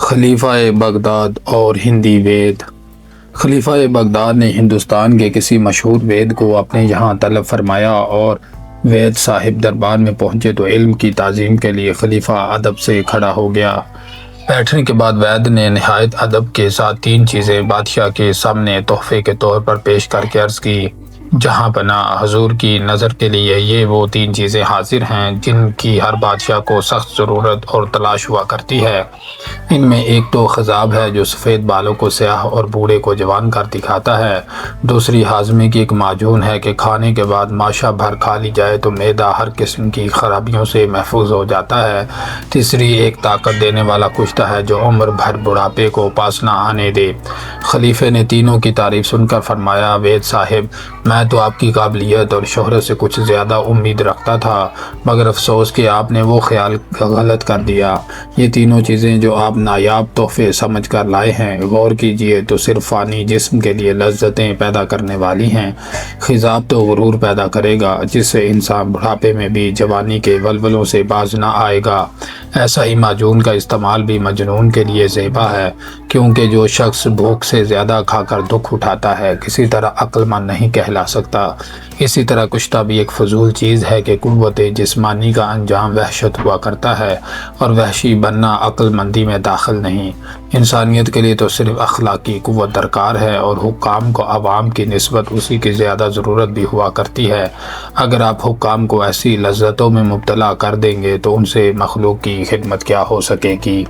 خلیفہ بغداد اور ہندی وید۔ خلیفہ بغداد نے ہندوستان کے کسی مشہور وید کو اپنے یہاں طلب فرمایا اور وید صاحب دربار میں پہنچے تو علم کی تعظیم کے لیے خلیفہ ادب سے کھڑا ہو گیا۔ بیٹھنے کے بعد وید نے نہایت ادب کے ساتھ 3 چیزیں بادشاہ کے سامنے تحفے کے طور پر پیش کر کے عرض کی، جہاں پناہ حضور کی نظر کے لیے یہ وہ 3 چیزیں حاضر ہیں جن کی ہر بادشاہ کو سخت ضرورت اور تلاش ہوا کرتی ہے۔ ان میں ایک تو خضاب ہے جو سفید بالوں کو سیاہ اور بوڑھے کو جوان کر دکھاتا ہے، دوسری ہاضمے کی ایک معجون ہے کہ کھانے کے بعد ماشا بھر کھا لی جائے تو معدہ ہر قسم کی خرابیوں سے محفوظ ہو جاتا ہے، تیسری ایک طاقت دینے والا کشتہ ہے جو عمر بھر بڑھاپے کو پاس نہ آنے دے۔ خلیفہ نے تینوں کی تعریف سن کر فرمایا، وید صاحب، میں تو آپ کی قابلیت اور شہرت سے کچھ زیادہ امید رکھتا تھا، مگر افسوس کہ آپ نے وہ خیال غلط کر دیا۔ یہ تینوں چیزیں جو آپ نایاب تحفے سمجھ کر لائے ہیں، غور کیجئے تو صرف فانی جسم کے لیے لذتیں پیدا کرنے والی ہیں۔ خضاب تو غرور پیدا کرے گا جس سے انسان بڑھاپے میں بھی جوانی کے ولولوں سے باز نہ آئے گا۔ ایسا ہی معجون کا استعمال بھی مجنون کے لیے زیبا ہے، کیونکہ جو شخص بھوک سے زیادہ کھا کر دکھ اٹھاتا ہے کسی طرح عقل مند نہیں کہلا سکتا۔ اسی طرح کشتہ بھی ایک فضول چیز ہے کہ قوت جسمانی کا انجام وحشت ہوا کرتا ہے اور وحشی بننا عقل مندی میں داخل نہیں۔ انسانیت کے لیے تو صرف اخلاقی قوت درکار ہے اور حکام کو عوام کی نسبت اسی کی زیادہ ضرورت بھی ہوا کرتی ہے۔ اگر آپ حکام کو ایسی لذتوں میں مبتلا کر دیں گے تو ان سے مخلوق کی خدمت کیا ہو سکے گی۔